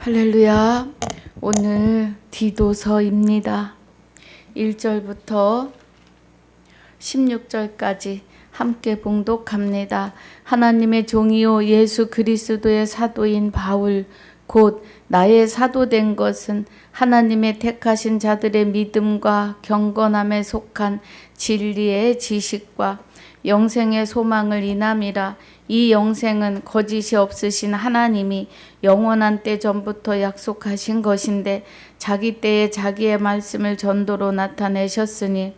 할렐루야. 오늘 디도서입니다. 1절부터 16절까지 함께 봉독합니다. 하나님의 종이요 예수 그리스도의 사도인 바울 곧 나의 사도된 것은 하나님의 택하신 자들의 믿음과 경건함에 속한 진리의 지식과 영생의 소망을 인함이라. 이 영생은 거짓이 없으신 하나님이 영원한 때 전부터 약속하신 것인데 자기 때에 자기의 말씀을 전도로 나타내셨으니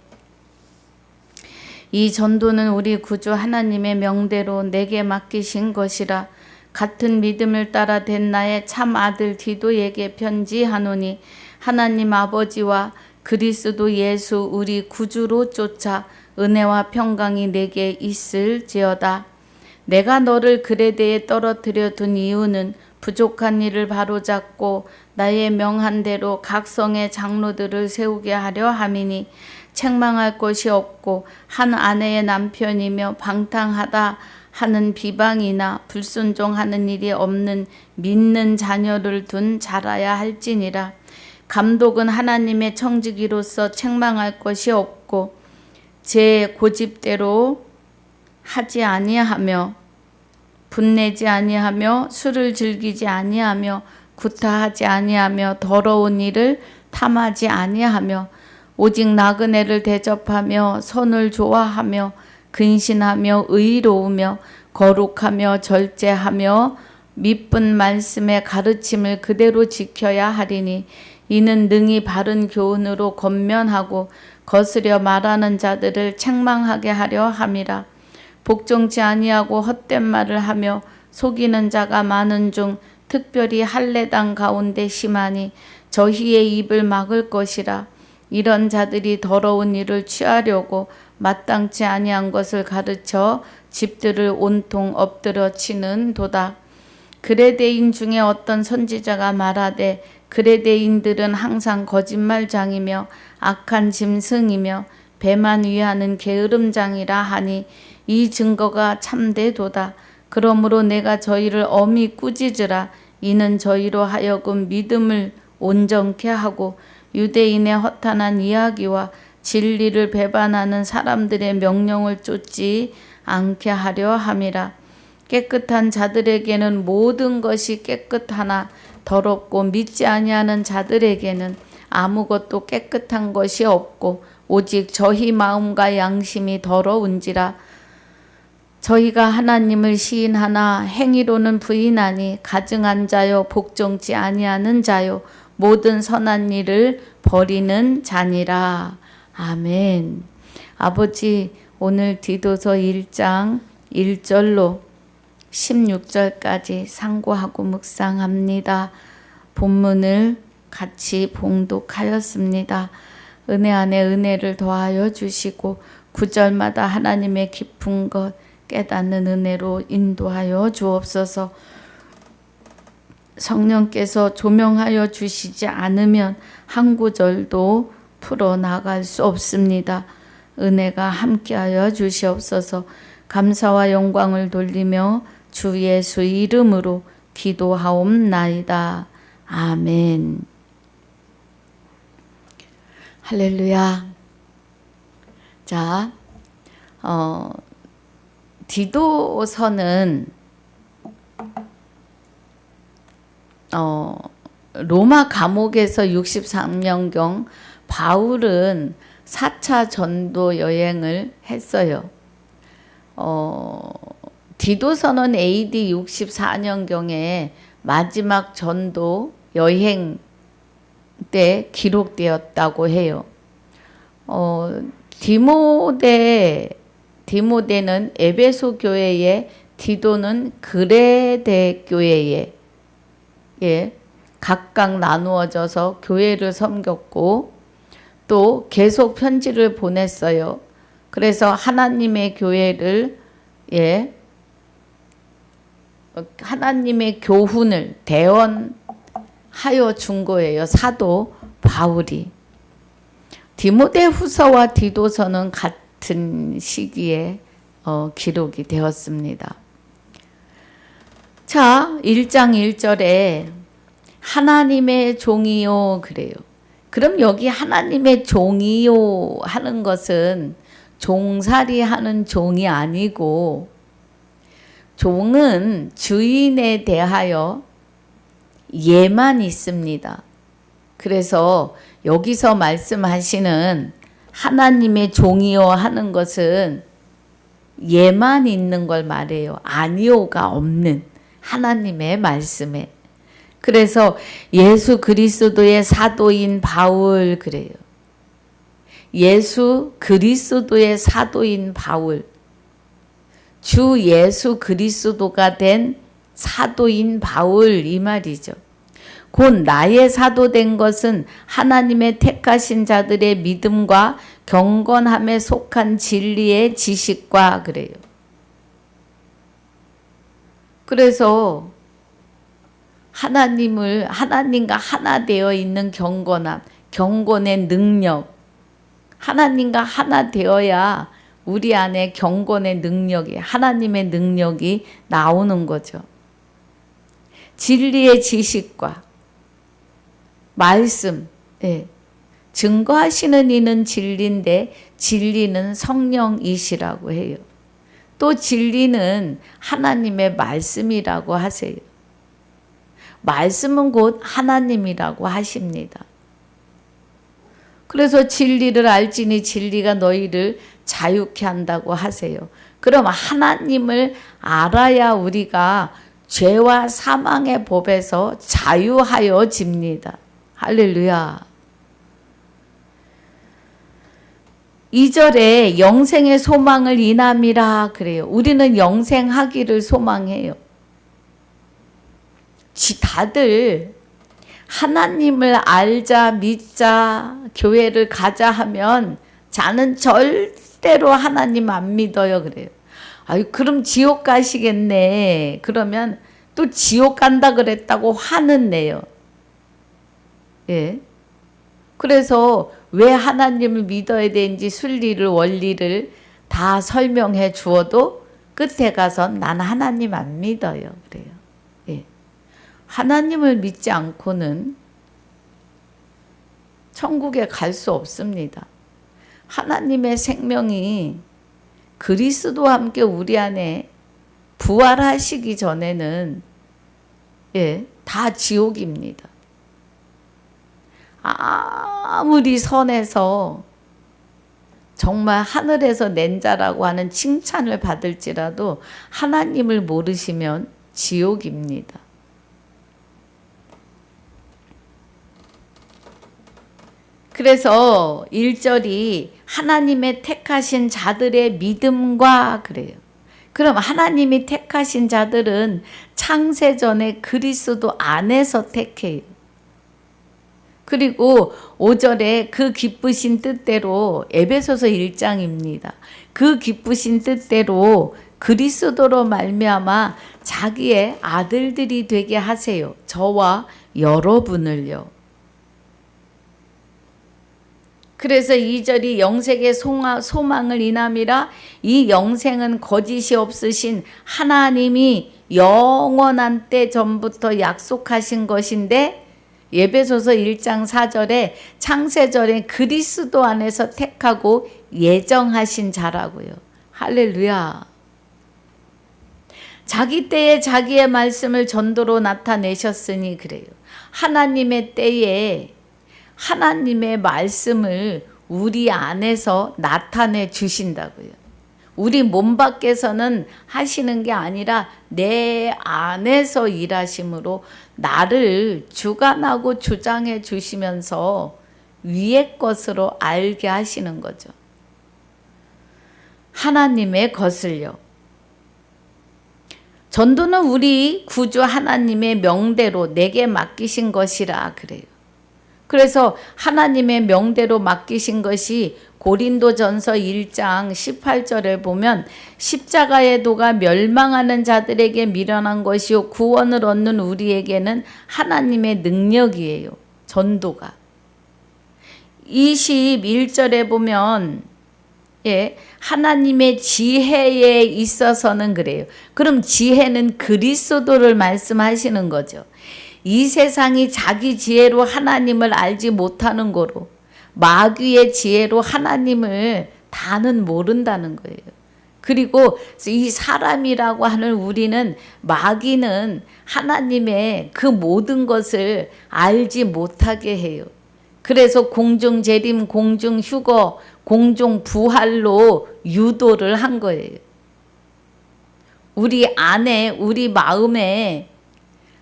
이 전도는 우리 구주 하나님의 명대로 내게 맡기신 것이라. 같은 믿음을 따라 된 나의 참 아들 디도에게 편지하노니 하나님 아버지와 그리스도 예수 우리 구주로 쫓아 은혜와 평강이 내게 있을지어다. 내가 너를 그레데에 떨어뜨려 둔 이유는 부족한 일을 바로잡고 나의 명한 대로 각 성의 장로들을 세우게 하려 함이니 책망할 것이 없고 한 아내의 남편이며 방탕하다 하는 비방이나 불순종하는 일이 없는 믿는 자녀를 둔 자라야 할지니라. 감독은 하나님의 청지기로서 책망할 것이 없고 제 고집대로 하지 아니하며 분내지 아니하며 술을 즐기지 아니하며 구타하지 아니하며 더러운 일을 탐하지 아니하며 오직 나그네를 대접하며 선을 좋아하며 근신하며 의로우며 거룩하며 절제하며 미쁜 말씀의 가르침을 그대로 지켜야 하리니 이는 능히 바른 교훈으로 권면하고 거스려 말하는 자들을 책망하게 하려 함이라. 복종치 아니하고 헛된 말을 하며 속이는 자가 많은 중 특별히 할례당 가운데 심하니 저희의 입을 막을 것이라. 이런 자들이 더러운 일을 취하려고 마땅치 아니한 것을 가르쳐 집들을 온통 엎드려 치는 도다. 그레데인 중에 어떤 선지자가 말하되 그레데인들은 항상 거짓말장이며 악한 짐승이며 배만 위하는 게으름장이라 하니 이 증거가 참되도다. 그러므로 내가 저희를 엄히 꾸짖으라. 이는 저희로 하여금 믿음을 온전케 하고 유대인의 허탄한 이야기와 진리를 배반하는 사람들의 명령을 쫓지 않게 하려 함이라. 깨끗한 자들에게는 모든 것이 깨끗하나 더럽고 믿지 아니하는 자들에게는 아무것도 깨끗한 것이 없고 오직 저희 마음과 양심이 더러운지라. 저희가 하나님을 시인하나 행위로는 부인하니 가증한 자요 복종치 아니하는 자요 모든 선한 일을 버리는 자니라. 아멘. 아버지, 오늘 디도서 1장 1절로 16절까지 상고하고 묵상합니다. 본문을 같이 봉독하였습니다. 은혜 안에 은혜를 더하여 주시고 9절마다 하나님의 깊은 것 깨닫는 은혜로 인도하여 주옵소서. 성령께서 조명하여 주시지 않으면 한 구절도 풀어나갈 수 없습니다. 은혜가 함께하여 주시옵소서. 감사와 영광을 돌리며 주 예수 이름으로 기도하옵나이다. 아멘. 할렐루야. 자, 디도서는 로마 감옥에서 63년경 바울은 4차 전도 여행을 했어요. 디도서는 AD 64년경에 마지막 전도 여행 때 기록되었다고 해요. 디모데는 에베소 교회에, 디도는 그레데 교회에 각각 나누어져서 교회를 섬겼고 또 계속 편지를 보냈어요. 그래서 하나님의 교회를 하나님의 교훈을 대언하여 준 거예요. 사도 바울이. 디모데 후서와 디도서는 같은 시기에 기록이 되었습니다. 자, 1장 1절에 하나님의 종이요 그래요. 그럼 여기 하나님의 종이요 하는 것은 종살이 하는 종이 아니고 종은 주인에 대하여 예만 있습니다. 그래서 여기서 말씀하시는 하나님의 종이요 하는 것은 예만 있는 걸 말해요. 아니요가 없는 하나님의 말씀에. 그래서 예수 그리스도의 사도인 바울 그래요. 예수 그리스도의 사도인 바울. 주 예수 그리스도가 된 사도인 바울 이 말이죠. 곧 나의 사도된 것은 하나님의 택하신 자들의 믿음과 경건함에 속한 진리의 지식과 그래요. 그래서 하나님과 하나 되어 있는 경건함, 경건의 능력, 하나님과 하나 되어야 우리 안에 경건의 능력이, 하나님의 능력이 나오는 거죠. 진리의 지식과 말씀, 예. 증거하시는 이는 진리인데 진리는 성령이시라고 해요. 또 진리는 하나님의 말씀이라고 하세요. 말씀은 곧 하나님이라고 하십니다. 그래서 진리를 알지니 진리가 너희를 자유케 한다고 하세요. 그럼 하나님을 알아야 우리가 죄와 사망의 법에서 자유하여집니다. 할렐루야. 2절에 영생의 소망을 인함이라 그래요. 우리는 영생하기를 소망해요. 다들 하나님을 알자, 믿자, 교회를 가자 하면 자는 절대로 하나님 안 믿어요 그래요. 아유 그럼 지옥 가시겠네. 그러면 또 지옥 간다 그랬다고 화는 내요. 예. 그래서 왜 하나님을 믿어야 되는지 순리를 원리를 다 설명해 주어도 끝에 가서 난 하나님 안 믿어요 그래요. 예. 하나님을 믿지 않고는 천국에 갈 수 없습니다. 하나님의 생명이 그리스도와 함께 우리 안에 부활하시기 전에는 예, 다 지옥입니다. 아무리 선해서 정말 하늘에서 낸 자라고 하는 칭찬을 받을지라도 하나님을 모르시면 지옥입니다. 그래서 1절이 하나님의 택하신 자들의 믿음과 그래요. 그럼 하나님이 택하신 자들은 창세전에 그리스도 안에서 택해요. 그리고 5절에 그 기쁘신 뜻대로 에베소서 1장입니다. 그 기쁘신 뜻대로 그리스도로 말미암아 자기의 아들들이 되게 하세요. 저와 여러분을요. 그래서 2절이 영생의 소망을 인함이라 이 영생은 거짓이 없으신 하나님이 영원한 때 전부터 약속하신 것인데 에베소서 1장 4절에 창세전에 그리스도 안에서 택하고 예정하신 자라고요. 할렐루야. 자기 때에 자기의 말씀을 전도로 나타내셨으니 그래요. 하나님의 때에 하나님의 말씀을 우리 안에서 나타내 주신다고요. 우리 몸 밖에서는 하시는 게 아니라 내 안에서 일하심으로 나를 주관하고 주장해 주시면서 위의 것으로 알게 하시는 거죠. 하나님의 것을요. 전도는 우리 구주 하나님의 명대로 내게 맡기신 것이라 그래요. 그래서 하나님의 명대로 맡기신 것이 고린도전서 1장 18절에 보면 십자가의 도가 멸망하는 자들에게 미련한 것이요 구원을 얻는 우리에게는 하나님의 능력이에요. 전도가. 21절에 보면 예, 하나님의 지혜에 있어서는 그래요. 그럼 지혜는 그리스도를 말씀하시는 거죠. 이 세상이 자기 지혜로 하나님을 알지 못하는 거로 마귀의 지혜로 하나님을 다는 모른다는 거예요. 그리고 이 사람이라고 하는 우리는 마귀는 하나님의 그 모든 것을 알지 못하게 해요. 그래서 공중 재림, 공중 휴거, 공중 부활로 유도를 한 거예요. 우리 안에, 우리 마음에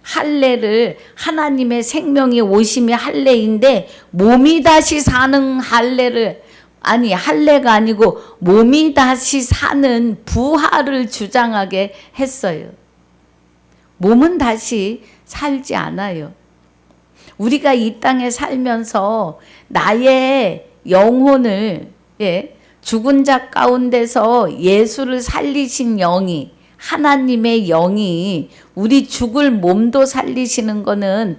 할례를 하나님의 생명이 오심이 할례인데 몸이 다시 사는 할례를 할례가 아니고 몸이 다시 사는 부활을 주장하게 했어요. 몸은 다시 살지 않아요. 우리가 이 땅에 살면서 나의 영혼을 죽은 자 가운데서 예수를 살리신 영이 하나님의 영이 우리 죽을 몸도 살리시는 거는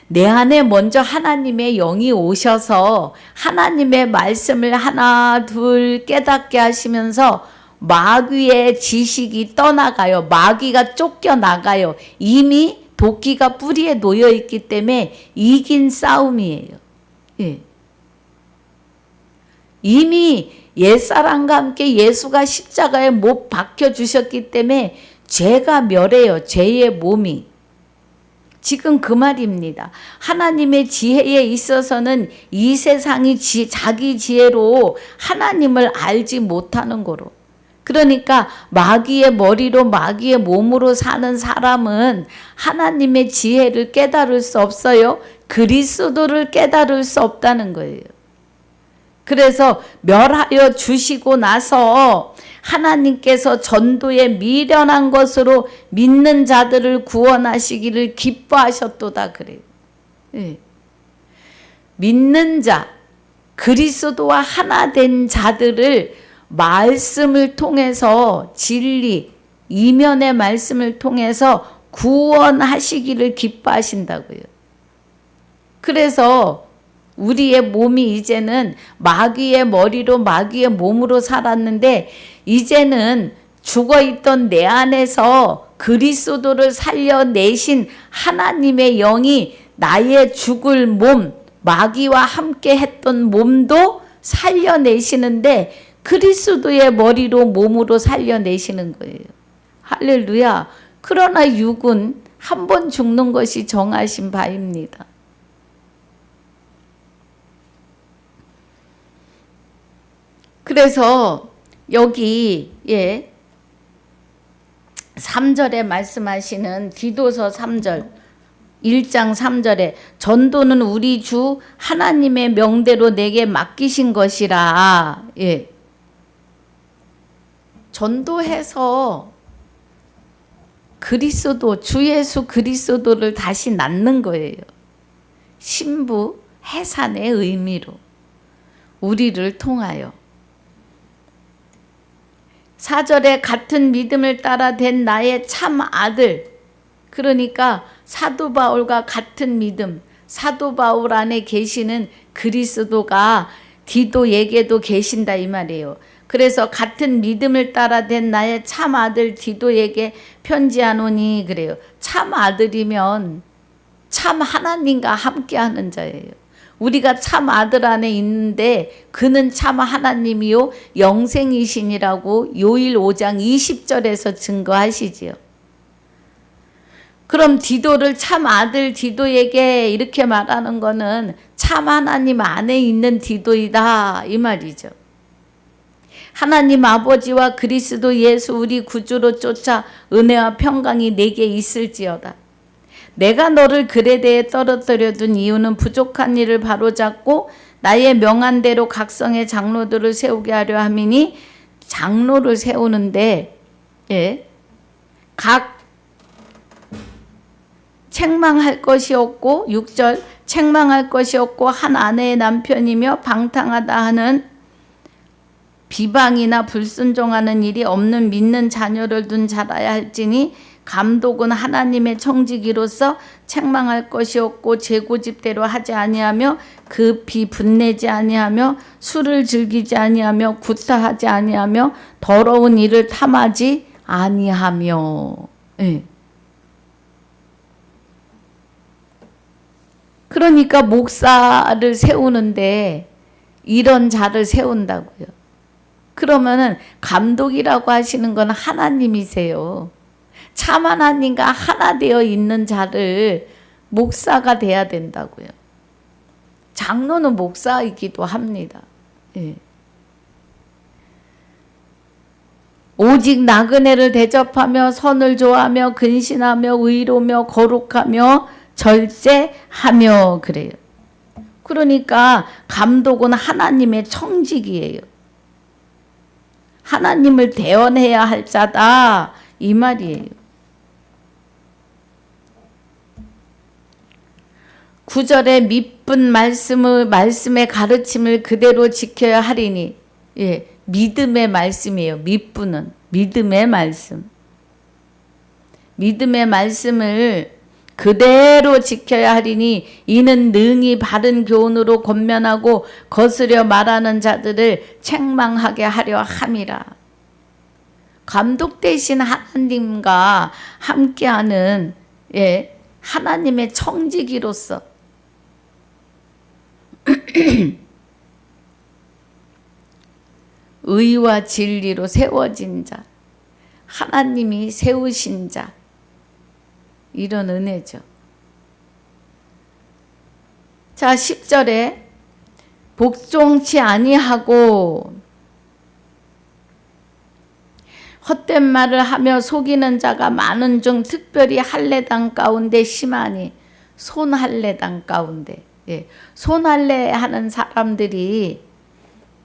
내 안에 먼저 하나님의 영이 오셔서 하나님의 말씀을 하나 둘 깨닫게 하시면서 마귀의 지식이 떠나가요. 마귀가 쫓겨나가요. 이미 도끼가 뿌리에 놓여 있기 때문에 이긴 싸움이에요. 예. 이미 옛사람과 함께 예수가 십자가에 못 박혀 주셨기 때문에 죄가 멸해요. 죄의 몸이. 지금 그 말입니다. 하나님의 지혜에 있어서는 이 세상이 자기 지혜로 하나님을 알지 못하는 거로. 그러니까 마귀의 머리로 마귀의 몸으로 사는 사람은 하나님의 지혜를 깨달을 수 없어요. 그리스도를 깨달을 수 없다는 거예요. 그래서 멸하여 주시고 나서 하나님께서 전도에 미련한 것으로 믿는 자들을 구원하시기를 기뻐하셨도다 그래요. 예. 믿는 자, 그리스도와 하나 된 자들을 말씀을 통해서 진리, 이면의 말씀을 통해서 구원하시기를 기뻐하신다고요. 그래서 우리의 몸이 이제는 마귀의 머리로 마귀의 몸으로 살았는데 이제는 죽어있던 내 안에서 그리스도를 살려내신 하나님의 영이 나의 죽을 몸, 마귀와 함께 했던 몸도 살려내시는데 그리스도의 머리로 몸으로 살려내시는 거예요. 할렐루야. 그러나 육은 한 번 죽는 것이 정하신 바입니다. 그래서 여기 3절에 말씀하시는 디도서 3절 1장 3절에 전도는 우리 주 하나님의 명대로 내게 맡기신 것이라. 전도해서 그리스도 주 예수 그리스도를 다시 낳는 거예요. 신부 해산의 의미로 우리를 통하여. 4절에 같은 믿음을 따라 된 나의 참 아들, 그러니까 사도 바울과 같은 믿음, 사도 바울 안에 계시는 그리스도가 디도에게도 계신다 이 말이에요. 그래서 같은 믿음을 따라 된 나의 참 아들 디도에게 편지하노니 그래요. 참 아들이면 참 하나님과 함께하는 자예요. 우리가 참 아들 안에 있는데 그는 참 하나님이요 영생이시니라고 요일 5장 20절에서 증거하시지요. 그럼 디도를 참 아들 디도에게 이렇게 말하는 거는 참 하나님 안에 있는 디도이다 이 말이죠. 하나님 아버지와 그리스도 예수 우리 구주로 쫓아 은혜와 평강이 내게 있을지어다. 내가 너를 글에 대해 떨어뜨려 둔 이유는 부족한 일을 바로잡고 나의 명한대로 각성의 장로들을 세우게 하려 함이니 장로를 세우는데 각 책망할 것이 없고 6절 책망할 것이 없고 한 아내의 남편이며 방탕하다 하는 비방이나 불순종하는 일이 없는 믿는 자녀를 둔 자라야 할지니 감독은 하나님의 청지기로서 책망할 것이 없고 제 고집대로 하지 아니하며 급히 분내지 아니하며 술을 즐기지 아니하며 구타하지 아니하며 더러운 일을 탐하지 아니하며. 예. 그러니까 목사를 세우는데 이런 자를 세운다고요. 그러면은 감독이라고 하시는 건 하나님이세요. 참 하나님과 하나 되어 있는 자를 목사가 돼야 된다고요. 장로는 목사이기도 합니다. 예. 오직 나그네를 대접하며 선을 좋아하며 근신하며 의로며 거룩하며 절제하며 그래요. 그러니까 감독은 하나님의 청직이에요. 하나님을 대언해야 할 자다 이 말이에요. 9절에 미쁜 말씀의 가르침을 그대로 지켜야 하리니. 예, 믿음의 말씀이에요. 미쁘는 믿음의 말씀. 믿음의 말씀을 그대로 지켜야 하리니 이는 능히 바른 교훈으로 권면하고 거스려 말하는 자들을 책망하게 하려 함이라. 감독 대신 하나님과 함께하는 하나님의 청지기로서 의와 진리로 세워진 자, 하나님이 세우신 자, 이런 은혜죠. 자, 10절에 복종치 아니하고 헛된 말을 하며 속이는 자가 많은 중 특별히 할례당 가운데 심하니. 손할례당 가운데. 예, 손할례 하는 사람들이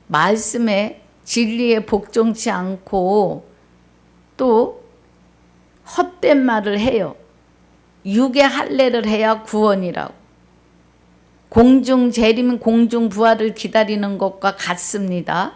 말씀에 진리에 복종치 않고 또 헛된 말을 해요. 육의 할례를 해야 구원이라고. 공중 재림, 공중 부활을 기다리는 것과 같습니다.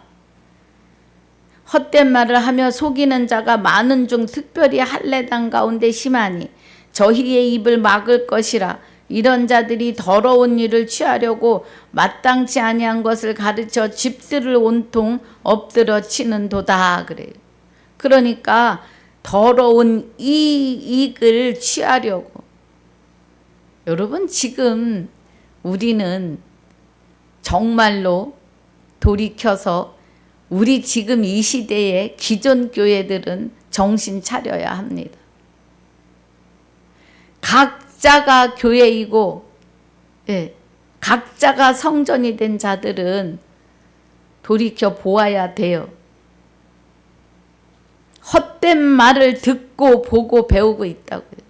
헛된 말을 하며 속이는 자가 많은 중 특별히 할례당 가운데 심하니 저희의 입을 막을 것이라. 이런 자들이 더러운 일을 취하려고 마땅치 아니한 것을 가르쳐 집들을 온통 엎드려 치는도다 그래요. 그러니까 더러운 이익을 취하려고. 여러분, 지금 우리는 정말로 돌이켜서 우리 지금 이 시대의 기존 교회들은 정신 차려야 합니다. 각자가 교회이고 각자가 성전이 된 자들은 돌이켜 보아야 돼요. 헛된 말을 듣고 보고 배우고 있다고요.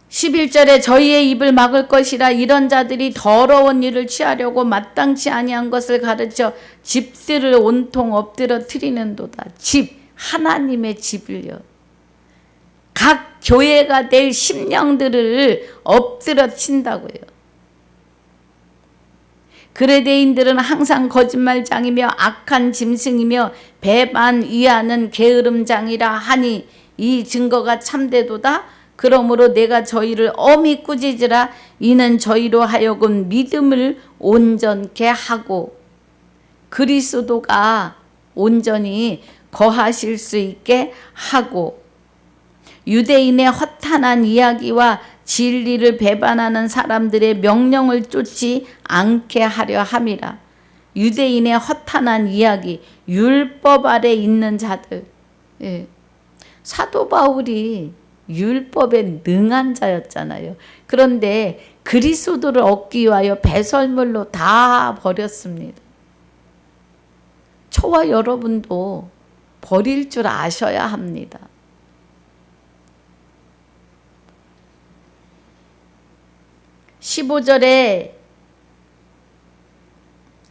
11절에 저희의 입을 막을 것이라. 이런 자들이 더러운 일을 취하려고 마땅치 아니한 것을 가르쳐 집들을 온통 엎드려 트리는도다. 집, 하나님의 집을요. 각 교회가 될 심령들을 엎드려 친다고요. 그레데인들은 항상 거짓말장이며 악한 짐승이며 배반이하는 게으름장이라 하니 이 증거가 참되도다. 그러므로 내가 저희를 엄히 꾸짖으라. 이는 저희로 하여금 믿음을 온전케 하고 그리스도가 온전히 거하실 수 있게 하고 유대인의 허탄한 이야기와 진리를 배반하는 사람들의 명령을 쫓지 않게 하려 함이라. 유대인의 허탄한 이야기, 율법 아래 있는 자들. 사도 바울이 율법에 능한 자였잖아요. 그런데 그리스도를 얻기 위하여 배설물로 다 버렸습니다. 저와 여러분도 버릴 줄 아셔야 합니다. 15절에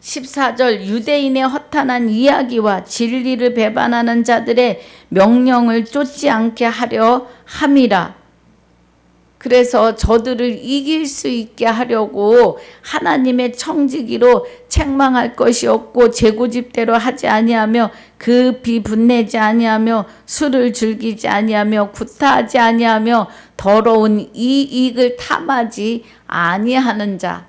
14절 유대인의 허탄한 이야기와 진리를 배반하는 자들의 명령을 쫓지 않게 하려 함이라. 그래서 저들을 이길 수 있게 하려고 하나님의 청지기로 책망할 것이 없고 재고집대로 하지 아니하며 급히 분내지 아니하며 술을 즐기지 아니하며 구타하지 아니하며 더러운 이 이익을 탐하지 아니하는 자,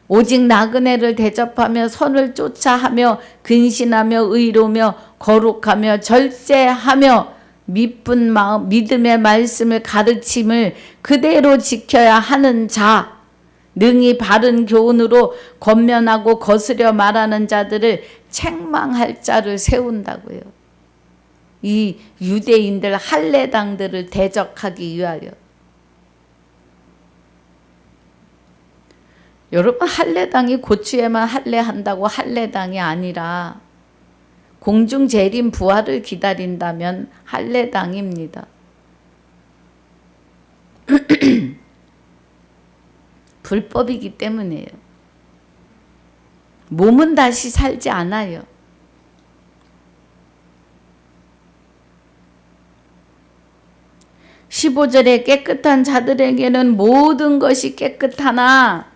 오직 나그네를 대접하며 선을 쫓아하며 근신하며 의로며 거룩하며 절제하며 미쁜 마음, 믿음의 말씀을 가르침을 그대로 지켜야 하는 자, 능히 바른 교훈으로 권면하고 거스려 말하는 자들을 책망할 자를 세운다고요. 이 유대인들 할례당들을 대적하기 위하여. 여러분, 할례당이 고추에만 할례한다고 할례당이 아니라 공중 재림 부활을 기다린다면 할례당입니다. 불법이기 때문이에요. 몸은 다시 살지 않아요. (15절에) 깨끗한 자들에게는 모든 것이 깨끗하나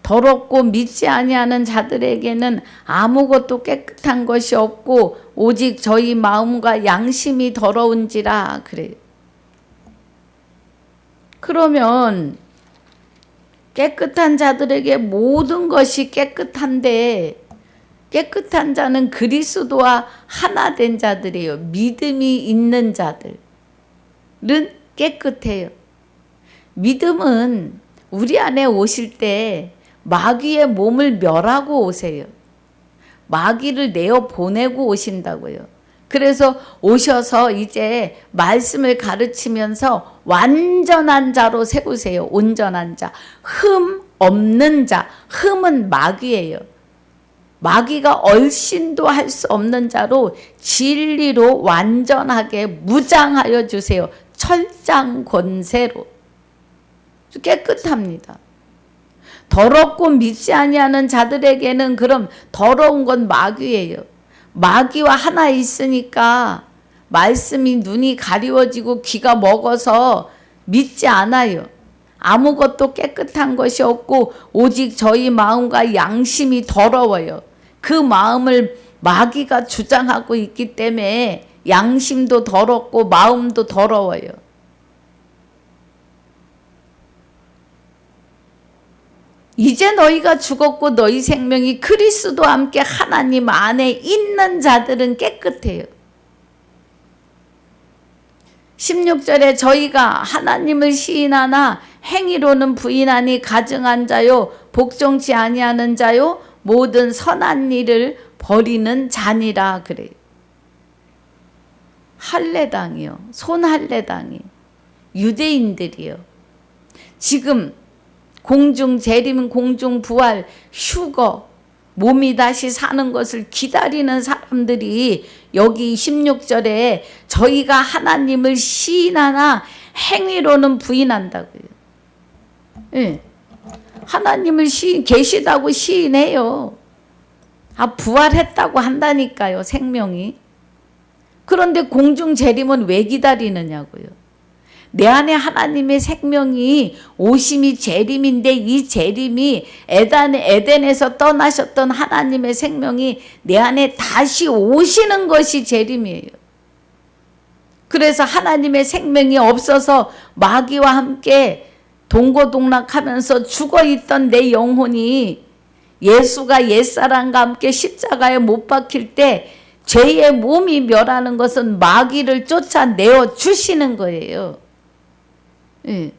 더럽고 믿지 아니하는 자들에게는 아무것도 깨끗한 것이 없고 오직 저희 마음과 양심이 더러운지라. 그래요. 그러면 깨끗한 자들에게 모든 것이 깨끗한데, 깨끗한 자는 그리스도와 하나 된 자들이에요. 믿음이 있는 자들은 깨끗해요. 믿음은 우리 안에 오실 때 마귀의 몸을 멸하고 오세요. 마귀를 내어 보내고 오신다고요. 그래서 오셔서 이제 말씀을 가르치면서 완전한 자로 세우세요. 온전한 자, 흠 없는 자. 흠은 마귀예요. 마귀가 얼씬도 할 수 없는 자로 진리로 완전하게 무장하여 주세요. 철장 권세로. 깨끗합니다. 더럽고 믿지 아니하는 자들에게는 그럼 더러운 건 마귀예요. 마귀와 하나 있으니까 말씀이 눈이 가리워지고 귀가 먹어서 믿지 않아요. 아무것도 깨끗한 것이 없고 오직 저희 마음과 양심이 더러워요. 그 마음을 마귀가 주장하고 있기 때문에 양심도 더럽고 마음도 더러워요. 이제 너희가 죽었고 너희 생명이 그리스도와 함께 하나님 안에 있는 자들은 깨끗해요. 16절에 저희가 하나님을 시인하나 행위로는 부인하니 가증한 자요 복종치 아니하는 자요 모든 선한 일을 버리는 자니라. 그래요. 할례당이요. 손할례당이 유대인들이요. 지금 공중 재림, 공중 부활, 휴거, 몸이 다시 사는 것을 기다리는 사람들이 여기 16절에 저희가 하나님을 시인하나 행위로는 부인한다고요. 예. 하나님을 계시다고 시인해요. 부활했다고 한다니까요, 생명이. 그런데 공중 재림은 왜 기다리느냐고요. 내 안에 하나님의 생명이 오심이 재림인데 이 재림이 에덴에서 떠나셨던 하나님의 생명이 내 안에 다시 오시는 것이 재림이에요. 그래서 하나님의 생명이 없어서 마귀와 함께 동고동락하면서 죽어있던 내 영혼이 예수가 옛사람과 함께 십자가에 못 박힐 때 죄의 몸이 멸하는 것은 마귀를 쫓아내어 주시는 거예요. 예.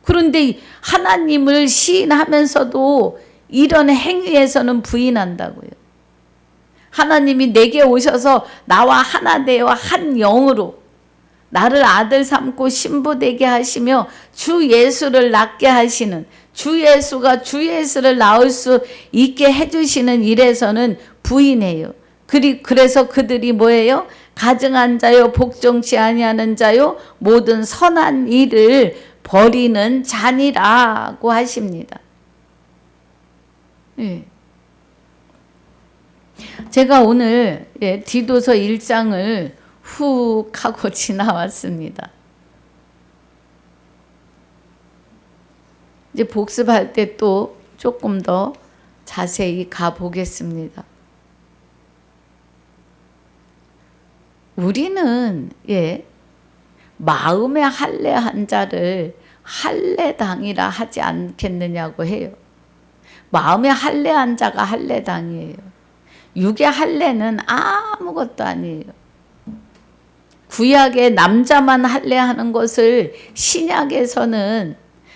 그런데 하나님을 시인하면서도 이런 행위에서는 부인한다고요. 하나님이 내게 오셔서 나와 하나 되어 한 영으로 나를 아들 삼고 신부 되게 하시며 주 예수를 낳게 하시는, 주 예수가 주 예수를 낳을 수 있게 해주시는 일에서는 부인해요. 그래서 그들이 뭐예요? 가증한 자요 복종치 아니하는 자요 모든 선한 일을 버리는 자니라고 하십니다. 예. 제가 오늘 디도서 1장을 훅 하고 지나왔습니다. 이제 복습할 때 또 조금 더 자세히 가보겠습니다. 우리는 마음의 할례 한 자를 할례당이라 하지 않겠느냐고 해요. 마음의 할례 한 자가 할례당이에요. 육의 할례는 아무것도 아니에요. 구약에 남자만 할례하는 것을 신약에서는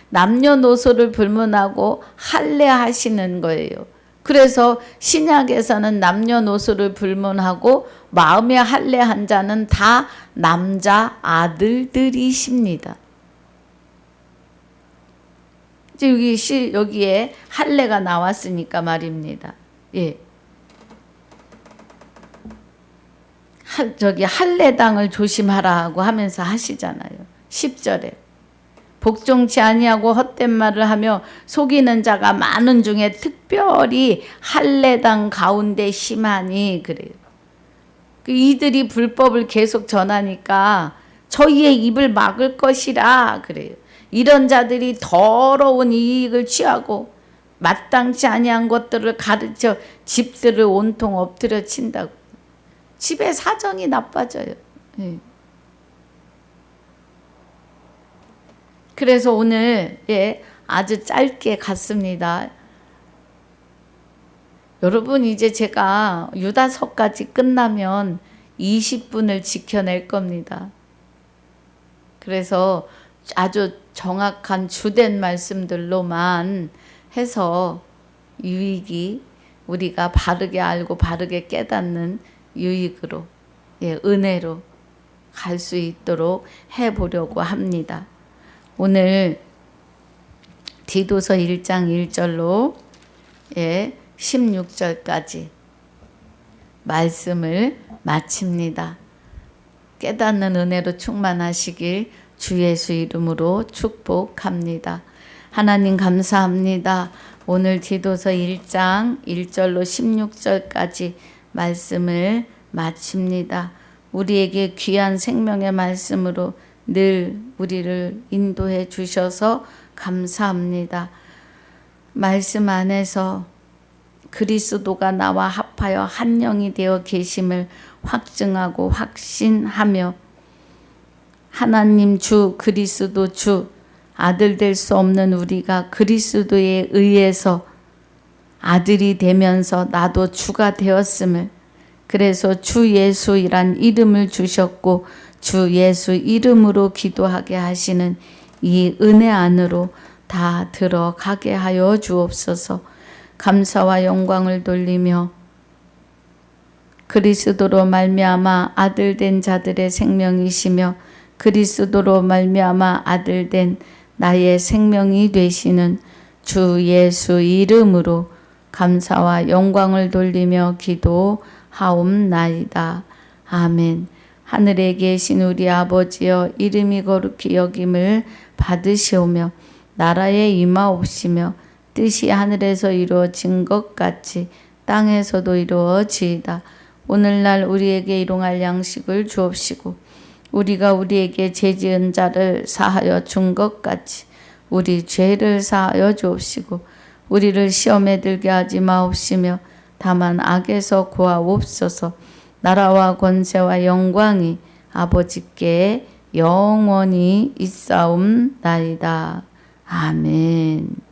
남녀노소를 불문하고 할례하시는 거예요. 그래서 신약에서는 남녀노소를 불문하고 마음의 할례한 자는 다 남자 아들들이십니다. 이제 여기에 할례가 나왔으니까 말입니다. 할례당을 조심하라고 하면서 하시잖아요. 10절에 복종치 아니하고 헛된 말을 하며 속이는 자가 많은 중에 특별히 할례당 가운데 심하니 그래요. 이들이 불법을 계속 전하니까 저희의 입을 막을 것이라 그래요. 이런 자들이 더러운 이익을 취하고 마땅치 아니한 것들을 가르쳐 집들을 온통 엎드려 친다고. 집의 사정이 나빠져요. 그래서 오늘 아주 짧게 갔습니다. 여러분 이제 제가 유다서까지 끝나면 20분을 지켜낼 겁니다. 그래서 아주 정확한 주된 말씀들로만 해서 유익이 우리가 바르게 알고 바르게 깨닫는 유익으로 은혜로 갈 수 있도록 해보려고 합니다. 오늘 디도서 1장 1절로 16절까지 말씀을 마칩니다. 깨닫는 은혜로 충만하시길 주 예수 이름으로 축복합니다. 하나님 감사합니다. 오늘 디도서 1장 1절로 16절까지 말씀을 마칩니다. 우리에게 귀한 생명의 말씀으로 늘 우리를 인도해 주셔서 감사합니다. 말씀 안에서 그리스도가 나와 합하여 한 영이 되어 계심을 확증하고 확신하며 하나님 주 그리스도 주 아들 될 수 없는 우리가 그리스도에 의해서 아들이 되면서 나도 주가 되었음을, 그래서 주 예수이란 이름을 주셨고 주 예수 이름으로 기도하게 하시는 이 은혜 안으로 다 들어가게 하여 주옵소서. 감사와 영광을 돌리며 그리스도로 말미암아 아들 된 자들의 생명이시며 그리스도로 말미암아 아들 된 나의 생명이 되시는 주 예수 이름으로 감사와 영광을 돌리며 기도하옵나이다. 아멘. 하늘에 계신 우리 아버지여, 이름이 거룩히 여김을 받으시오며 나라에 임하옵시며 뜻이 하늘에서 이루어진 것 같이 땅에서도 이루어지이다. 오늘날 우리에게 일용할 양식을 주옵시고 우리가 우리에게 죄지은 자를 사하여 준 것 같이 우리 죄를 사하여 주옵시고 우리를 시험에 들게 하지 마옵시며 다만 악에서 구하옵소서. 나라와 권세와 영광이 아버지께 영원히 있사옵나이다. 아멘.